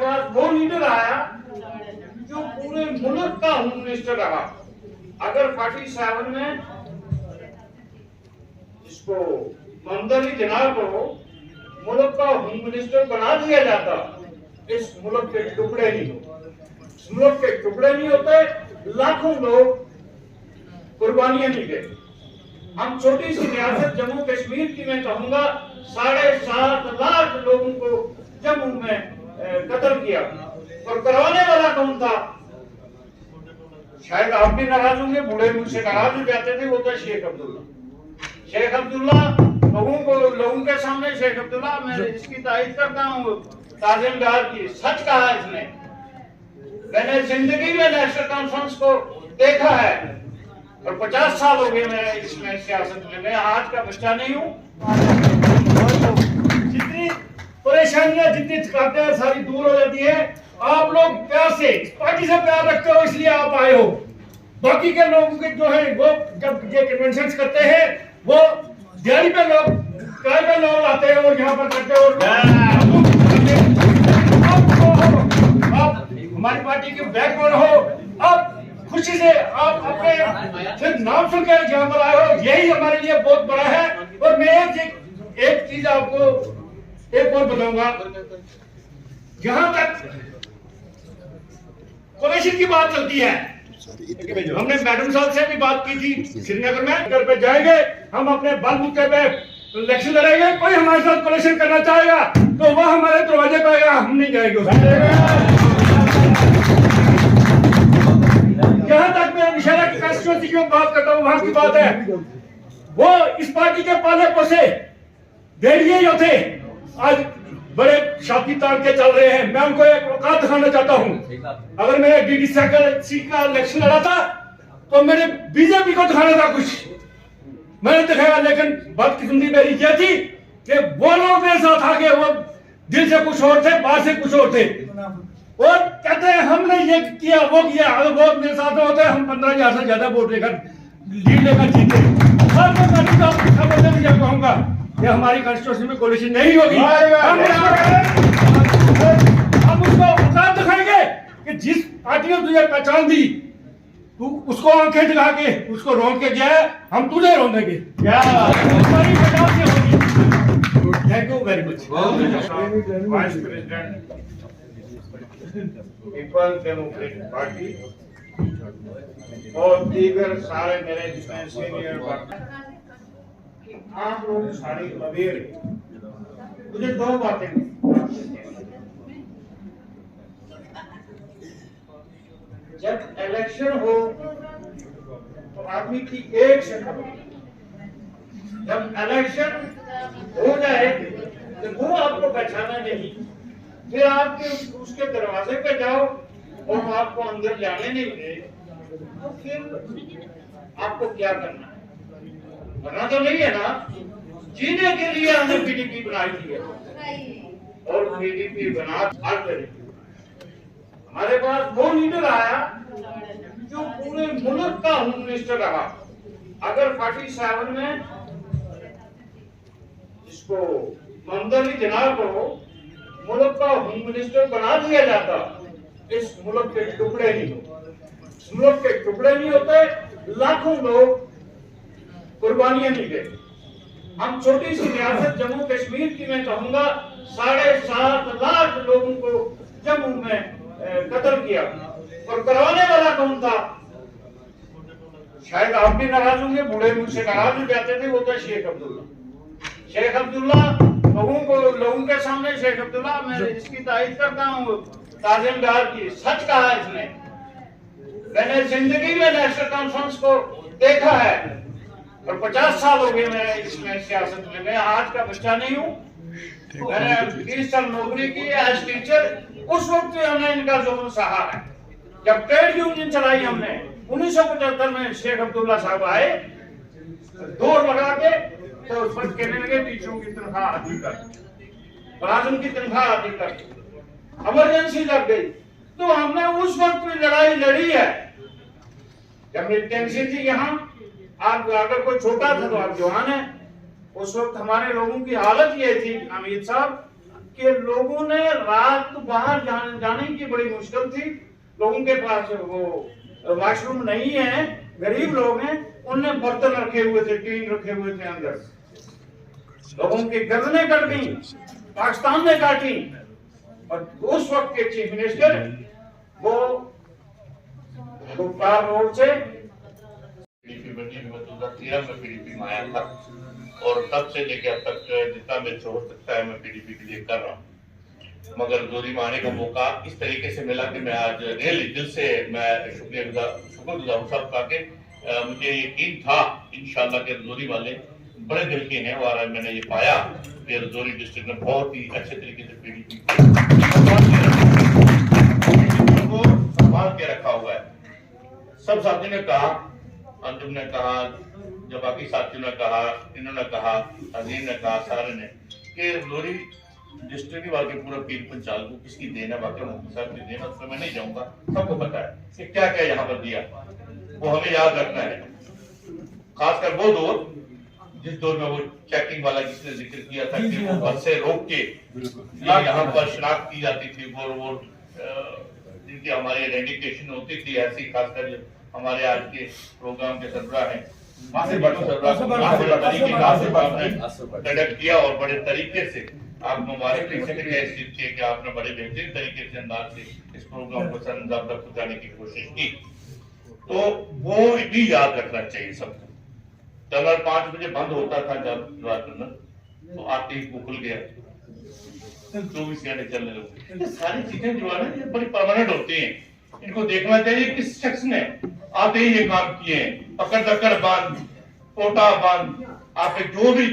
पास वो लीडर आया जो पूरे मुल्क का होम मिनिस्टर रहा। अगर 47 में इसको मोहम्मद अली जिन्ना को मुल्क का होम मिनिस्टर बना दिया जाता, इस मुल्क के टुकड़े नहीं होते, इस मुल्क के टुकड़े नहीं होते, लाखों लोग कुर्बानियां नहीं गए। हम छोटी सी रियासत जम्मू कश्मीर की मैं कहूंगा 7.5 लाख लोगों को जम्मू में कत्ल किया, और करवाने वाला कौन था? शायद आप भी नाराज होंगे, बूढ़े मुझसे नाराज हो जाते थे, वो था शेख अब्दुल्ला। शेख अब्दुल्ला लोगों के सामने शेख अब्दुल्ला, मैं इसकी तारीफ करता हूँ ताजिमदार की, सच कहा इसने। मैंने जिंदगी में नेशनल कॉन्फ्रेंस को देखा है और 50 साल हो गए मैं इसमें सियासत में, मैं आज का बच्चा नहीं हूँ। जितनी परेशानियां, जितनी थकावटें सारी दूर हो जाती है। आप लोग प्यार से, पार्टी से प्यार रखते हो, इसलिए आप आए हो। बाकी के लोगों के जो है वो जब ये कन्वेंशन करते हैं, वो दिहाड़ी पे लोग, किराए पे लोग आते हैं और यहाँ पर करते हो। आप हमारी पार्टी के बैकबोन हो, आप खुशी से आप अपने सिर्फ नाम सुनकर यहाँ पर आए हो, यही हमारे लिए बहुत बड़ा है। और मैं एक चीज आपको एक और बताऊंगा, जहां तक कोलेशन की बात चलती है, हमने मैडम साहब से भी बात की थी श्रीनगर में, घर पे जाएंगे हम, अपने बलबूते पे इलेक्शन लड़ेंगे। कोई हमारे साथ कोलेशन करना चाहेगा तो वह हमारे दरवाजे पे आएगा, हम नहीं जाएंगे। जहां तक मैं इशारा की कंस्टिट्यूंसी की बात करता हूँ, वहां की बात है, वो इस पार्टी के पाले पोसे भेड़िए जो थे आज बड़े शादी तान के चल रहे हैं। मैं उनको एक औकात दिखाना चाहता हूँ। अगर मैंने डीडीसी का इलेक्शन लड़ा था तो मैंने बीजेपी को दिखाना था, कुछ मैंने दिखाया, लेकिन बदकिस्मती मेरी ये थी कि वो लोग मेरे साथ आगे, वो दिल से कुछ और थे, बाहर से कुछ और थे, और कहते हैं हमने ये किया वो किया। अगर वो मेरे साथ होते हम 15,000 से ज्यादा वोट लेकर लीड लेकर जीते। और मैं मुझे कहूंगा कि हमारी कॉन्स्टिट्यूशन में कोलिशन नहीं होगी। हम उसको औकात दिखाएंगे कि जिस पार्टी ने तुझे पहचान दी, तू उसको आंखें दिखा के उसको रोक के गया है, हम तुझे रोकेंगे। क्या हमारी पहचान से होगी। Thank you very much. Vice president people democratic party और दीगर सारे मेरे जितने सीनियर आप लोग सारी अवेयर, मुझे दो बातें, जब इलेक्शन हो तो आदमी की एक शक्ल, जब इलेक्शन हो जाए तो वो आपको पहचाना नहीं, फिर आपके उसके दरवाजे पे जाओ और आपको अंदर जाने नहीं दे, तो फिर आपको क्या करना है? बना तो नहीं है ना, जीने के लिए हमने पीडीपी बनाई थी और पीडीपी बना हर तरीके। हमारे पास वो लीडर आया जो पूरे मुल्क का होम मिनिस्टर रहा। अगर 47 में इसको मोहम्मद अली जिन्ना को मुल्क का होम मिनिस्टर बना दिया जाता, इस मुल्क के टुकड़े नहीं होते, इस मुल्क के टुकड़े नहीं होते, लाखों लोग कुर्बानियां नहीं गए। हम छोटी सी रियासत जम्मू कश्मीर की मैं कहूंगा 7.5 लाख लोगों को जम्मू में कत्ल किया, और करवाने वाला कौन था? शायद आप भी नाराज होंगे, बूढ़े मुझसे नाराज हो जाते थे, वो था शेख अब्दुल्ला। शेख अब्दुल्ला लोगों के सामने शेख अब्दुल्ला, मैं इसकी तारीफ करता हूँ ताजिमदार की, सच कहा इसने। मैंने जिंदगी में नेशनल कॉन्फ्रेंस को देखा है और 50 साल हो गए मैं इसमें सियासत में, मैं आज का बच्चा नहीं हूँ। मैंने 30 साल नौकरी की एज टीचर, उस वक्त हमने इनका जुल्म सहा है। जब ट्रेड यूनियन चलाई हमने 1975 में, शेख अब्दुल्ला साहब आए, दौड़ लगा के तो उस वक्त कहने लगे टीचरों की तनख्वाह आधी कर, मुलाजिम की तनख्वाह आधी कर, इमरजेंसी लग गई। तो हमने उस वक्त भी लड़ाई लड़ी है जब मिलिटेंसी थी यहाँ। आप अगर कोई छोटा था तो आप जवान है। उस वक्त हमारे लोगों की हालत ये थी, अमित साहब, कि लोगों ने रात बाहर जाने की बड़ी मुश्किल थी, लोगों के पास वो वॉशरूम नहीं है, गरीब लोग हैं, उनने बर्तन रखे हुए थे, टीन रखे हुए थे अंदर, लोगों की गर्दनें कट गई, पाकिस्तान ने काटी। और उस वक्त के चीफ मिनिस्टर वो गुप्तार रोड से पीडीपी बनी 2013 में पीडीपी में आया था और तब से लेकर अब तक जितना मेरे से हो सकता है मैं पीडीपी के लिए कर रहा हूँ। मगर जोरी में आने का मौका इस तरीके से मिला कि मैं आज दिल से मैं शुक्रगुजार हूँ सब का के मुझे यकीन था इंशाल्लाह के रजौरी वाले बड़े दिल के हैं और आज मैंने ये पाया कि रजौरी डिस्ट्रिक्ट में बहुत ही अच्छे तरीके से पीडीपी को संभाल के रखा हुआ है। सब साथियों ने कहा, अंजुम ने कहा, जब बाकी साथियों ने कहा, इन्होंने कहा, अजीम ने कहा, सारे ने कि रजौरी डिस्ट्रिक्ट वाले पूरा पीर पंचाल को किसकी देन है, वाकई मुफ्ती साहब की देन, उसमें मैं नहीं जाऊंगा, सबको पता है कि क्या क्या यहाँ पर दिया, वो हमें याद रखना है। खासकर वो दौर जिस दौर में वो चेकिंग वाला जिसने जिक्र किया था कि वो बस से रोक के यहाँ पर शनाख्त की जाती थी, वो जिनकी हमारी आइडेंटिफिकेशन होती थी ऐसी, खासकर हमारे आज के प्रोग्राम के सरबराह हैं कंडक्ट किया और बड़े तरीके से आप मुबारक लिख सकते हैं इस चीज के कि आपने बड़े बेहतरीन तरीके से अंदाज से इस प्रोग्राम को सर अंजाम तक पहुंचाने की कोशिश की। तो वो भी याद रखना चाहिए सबको। टनल 5 बजे बंद होता था जब टनल, तो आते ही वो खुल गया, 24 घंटे चलने लगे। ये सारी चीजें जो है ना ये बड़ी परमानेंट होती हैं, इनको देखना चाहिए किस शख्स ने आते ही ये काम किए हैं। पकड़ दकड़ बांध, कोटा बांध, आपके जो भी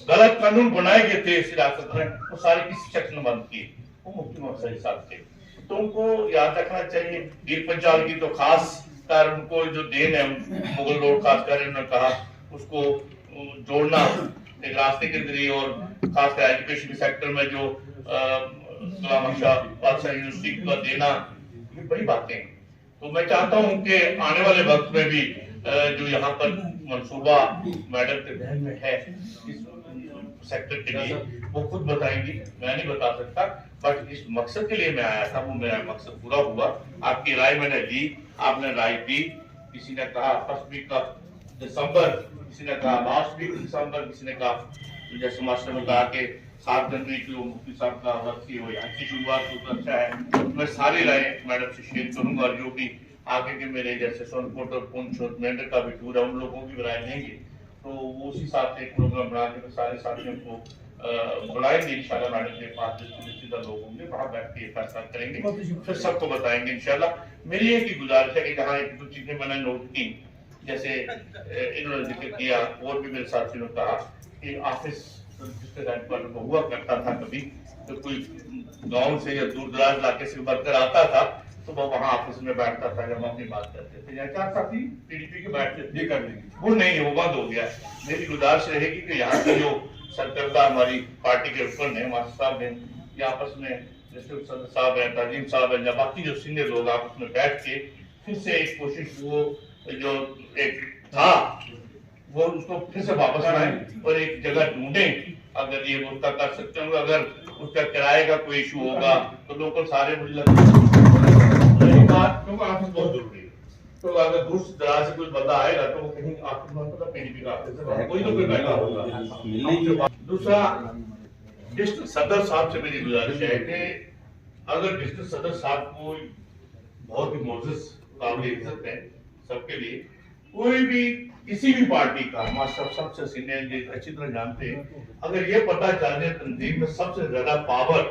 गलत कानून बनाए गए थे इस रियासत में वो सारे किस शख्स ने बंद किए, वो मुफ्ती मोहम्मद साहब थे। तो उनको याद रखना चाहिए। पीर पंचाल की तो खास कर उनको जो देन है, मुगल लोग खास कर उन्होंने कहा उसको जोड़ना एक रास्ते के जरिए, और खासकर एजुकेशन के सेक्टर में जो यूनिवर्सिटी का देना, ये बड़ी बातें हैं। तो मैं चाहता हूं कि आने वाले वक्त में भी जो यहाँ पर मंसूबा मैडम के जहन में है इस सेक्टर के लिए वो खुद बताएंगी, मैं नहीं बता सकता, बट इस मकसद के लिए मैं आया था, वो मेरा मकसद पूरा हुआ। आपकी राय मैंने ली, आपने राय दी। किसी ने कहा फर्स्ट वीक का दिसंबर, किसी ने कहा लास्ट वीक दिसंबर, किसी ने कहा जैसे मास्टर ने कहा कि 7 जनवरी को मुफ्ती साहब का वक्त की हो, अच्छी शुरुआत हो, अच्छा है। मैं सारी राय मैडम से शेयर करूंगा और जो भी आगे के मेरे जैसे सोनकोट और पुंछ और मेंढर का भी टूर है उन लोगों की राय लेंगे, तो वो उसी साथ एक प्रोग्राम बना के सारे साथियों को बुलाएंगे इंशाल्लाह। मैडम के पास जो लोग होंगे वहां बैठ के फैसला करेंगे, फिर सबको बताएंगे इंशाल्लाह। मेरी एक ही गुजारिश है कि जहाँ 1-2 चीजें मैंने नोट की, जैसे इन्होंने जिक्र किया और भी मेरे साथियों ने कहा कि ऑफिस पर हुआ करता था, कभी तो कोई गांव से या दूर दराज इलाके से वर्कर आता था तो वो वहाँ ऑफिस में बैठता था, जब हम अपनी बात करते थे या क्या साथी पीडीपी के बैठते थे कर लेंगे, वो नहीं है, वो बंद हो गया। मेरी गुजारिश रहेगी कि यहाँ की जो सरकर्दा हमारी पार्टी के ऊपर है, मास्टर साहब हैं या आपस में डिस्ट्रिक्ट सदर साहब हैं, ताजीम साहब हैं, या बाकी जो सीनियर लोग आपस में बैठ के फिर से एक कोशिश वो जो एक था वो उसको फिर से वापस लाएं और एक जगह ढूंढें। अगर ये उसका कर सकते हैं, अगर उसका किराए का कोई इशू होगा तो लोकल सारे मुझे लगता है बात क्योंकि ऑफिस बहुत जरूरी है। तो अगर दूर दराज से कोई बंदा आएगा तो वो कहीं ऑफिस में पता पीडीपी का ऑफिस कोई तो कोई बैठा होगा। दूसरा डिस्ट्रिक्ट सदर साहब से मेरी गुजारिश है कि अगर डिस्ट्रिक्ट सदर साहब को बहुत ही मोअज़्ज़ज़ काबिल इज्जत है सबके लिए, कोई भी किसी भी पार्टी का हमारा सबसे सीनियर अच्छी तरह जानते हैं, अगर ये पता चल जाए तंजीम में सबसे ज्यादा पावर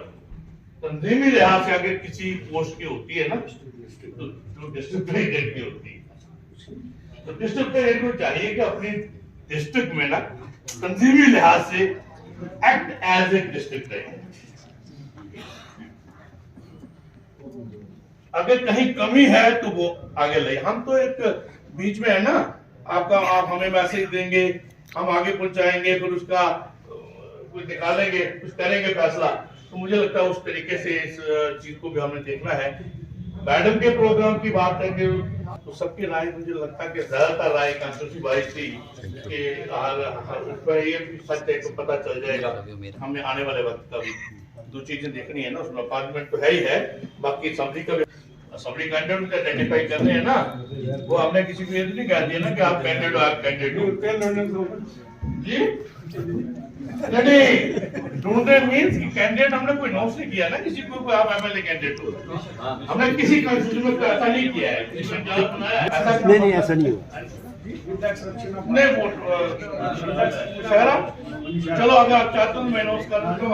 तंजीमी लिहाज से अगर किसी पोस्ट की होती है ना तो जो डिस्ट्रिक्ट प्रेसिडेंट की होती है, तो डिस्ट्रिक्ट प्रेसिडेंट को चाहिए कि अपनी डिस्ट्रिक्ट में ना तंजीमी लिहाज से act as a district president. अगर कहीं कमी है तो वो आगे ले, हम तो एक बीच में है ना, आपका आप हमें मैसेज देंगे, हम आगे पहुंचाएंगे, फिर उसका कुछ निकालेंगे, कुछ करेंगे फैसला। तो मुझे लगता है उस तरीके से इस चीज को भी हमें देखना है। मैडम के प्रोग्राम की बात करेंगे तो सबकी राय मुझे लगता है कि ज्यादातर राय कांस्टिट्यूंसी वाइज थी कि ये सच है तो पता चल जाएगा हमें आने वाले वक्त का भी। दो चीजें देखनी है ना उसमें, पार्लियामेंट तो है ही है, बाकी असेंबली का असेंबली कैंडिडेट का आइडेंटिफाई करने हैं ना, वो हमने किसी को ये नहीं कह दिया ना कि आप कैंडिडेट हो, आप कैंडिडेट हो जी नहीं, ढूंढने मीन्स कैंडिडेट हमने कोई अनाउंस नहीं किया ना किसी को, आप एमएलए कैंडिडेट हो, हमने किसी कॉन्स्टिट्यूशन में ऐसा नहीं किया है, ऐसा नहीं ऐसा नहीं हो नहीं वोट शहरा, चलो अगर आप चाहते हो मैं अनाउंस कर दूं तो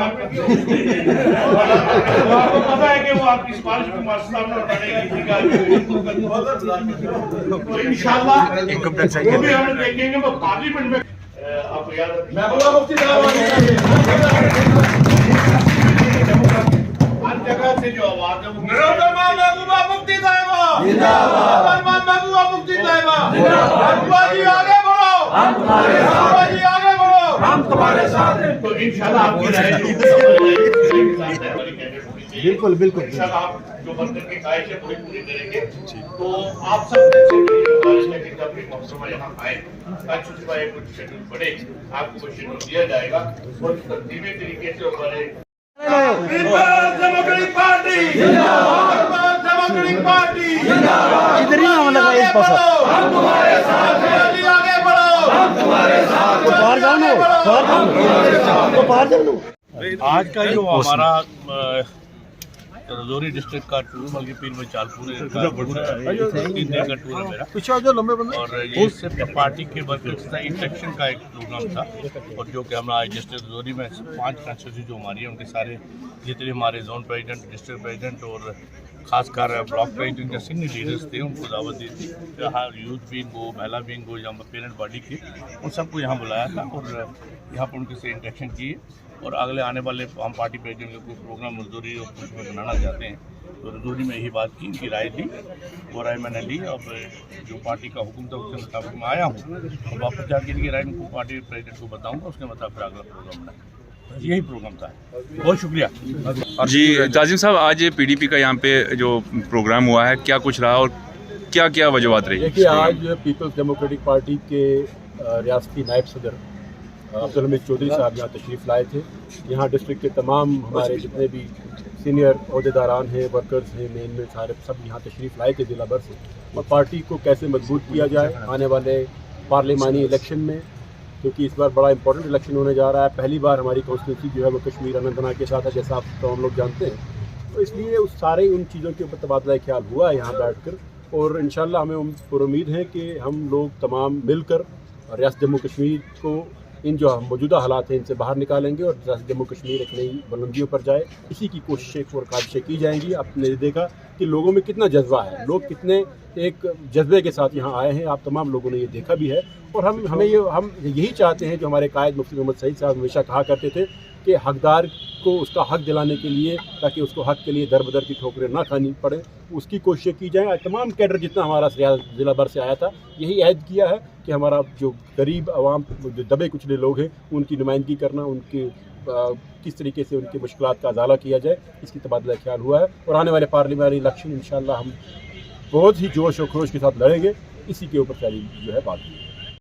आपको पता है कि वो आपकी सिफारिश को सामने उठाने किसी का, तो इंशाल्लाह वो भी हम देखेंगे, वो पार्लियामेंट में आपको याद हर जगह से जो आवाज है महबूबा मुफ्ती साहिबा जिंदाबाद, महबूबा मुफ्ती साहिबा जिंदाबाद, जी आगे बढ़ो, हम तुम्हारे साथ, जी आगे बढ़ो, हम तुम्हारे साथ हैं। तो इंशाल्लाह आपकी राय बिल्कुल बिल्कुल इंशाल्लाह आप जो बनकर के ख्वाहिश है पूरी करेंगे। तो आप सब से कि जब भी मौसम यहाँ आए ताकि कुछ शेड्यूल बने, आपको कुछ शेड्यूल दिया जाएगा और धीमे तरीके से हमारे डेमोक्रेटिक पार्टी जिंदाबाद, डेमोक्रेटिक पार्टी जिंदाबाद, इधर ही आने लगा एक पासा, हम तुम्हारे साथ हैं, जी आगे बढ़ो, हम तुम्हारे साथ हैं, बाहर जाओ ना, बाहर जाओ ना। आज का जो हमारा रजौरी डिस्ट्रिक्ट का टूर, बल्कि पीर में चालपुर का 3 दिन का टूर है मेरा, और ये सिर्फ पार्टी के वर्कर्स का इंटरेक्शन का एक प्रोग्राम था, और जो कि हमारा आज डिस्ट्रिक्ट रजौरी में 5 कंस्टिट्यूंसी जो हमारी है उनके सारे जितने हमारे जोन प्रेसिडेंट, डिस्ट्रिक्ट प्रेसिडेंट और खासकर ब्लॉक प्रेसिडेंट या सीनियर लीडर्स थे, उनको दावत दी थी, यहाँ यूथ विंग हो, महिला विंग हो या पेरेंट बॉडी के, उन सबको यहाँ बुलाया था और यहाँ पर उनके से इंटरेक्शन किए, और अगले आने वाले हम पार्टी प्रेसिडेंट का कोई प्रोग्राम रजौरी और कुछ में बनाना चाहते हैं, तो रजौरी में यही बात की, इनकी राय दी, वो राय मैंने ली, और जो पार्टी का हुक्म था उसके मुताबिक मैं आया हूँ, और वापस जाकर इनकी राय उनको पार्टी प्रेसिडेंट को बताऊँगा, उसके मुताबिक अगला प्रोग्राम बनाएंगे। यही प्रोग्राम था, बहुत शुक्रिया जी। ताजिम साहब, आज ये पीडीपी का यहाँ पे जो प्रोग्राम हुआ है, क्या कुछ रहा और क्या क्या वजूहत रही? देखिए, आज पीपल्स डेमोक्रेटिक पार्टी के रियासती नायब सदर अब्दुल हमीद चौधरी साहब यहाँ तशरीफ़ लाए थे। यहाँ डिस्ट्रिक्ट के तमाम हमारे जितने भी सीनियर अहदेदारान हैं, वर्कर्स हैं, मेन सारे सब यहाँ तशरीफ़ लाए थे जिला भर से, और पार्टी को कैसे मजबूत किया जाए आने वाले पार्लिमानी इलेक्शन में, क्योंकि इस बार बड़ा इंपॉर्टेंट इलेक्शन होने जा रहा है। पहली बार हमारी कॉन्स्टिट्यूंसी जो है वो कश्मीर अनंतनाग के साथ है, जैसा आप तो हम लोग जानते हैं, तो इसलिए उस सारे उन चीज़ों के ऊपर तबादला ख्याल हुआ है यहाँ बैठकर, और इंशाल्लाह हमें उम्मीद है कि हम लोग तमाम मिलकर रियासत जम्मू कश्मीर को इन जो मौजूदा हालात हैं इनसे बाहर निकालेंगे और रियासत जम्मू कश्मीर एक नई बुलंदियों पर जाए। इसी की कोशिशें और काविशें की जाएंगी। आपने देखा कि लोगों में कितना जज्बा है, लोग कितने एक जज्बे के साथ यहाँ आए हैं, आप तमाम लोगों ने ये देखा भी है। और हम यही चाहते हैं, जो हमारे कायद मुफ्ती मोहम्मद सईद साहब हमेशा कहा करते थे कि हकदार को उसका हक दिलाने के लिए, ताकि उसको हक के लिए दर बदर की ठोकरें ना खानी पड़े, उसकी कोशिशें की जाएँ। तमाम कैडर जितना हमारा ज़िला भर से आया था, यही अहद किया है कि हमारा जो गरीब आवाम, जो दबे कुचले लोग हैं, उनकी नुमाइंदगी करना, उनके किस तरीके से उनकी मुश्किलात का अजाला किया जाए, इसकी तबादला ख्याल हुआ है। और आने वाले पार्लियामानी इलेक्शन इंशाल्लाह हम बहुत ही जोश और खरोश के साथ लड़ेंगे। इसी के ऊपर सारी जो है बात हुई।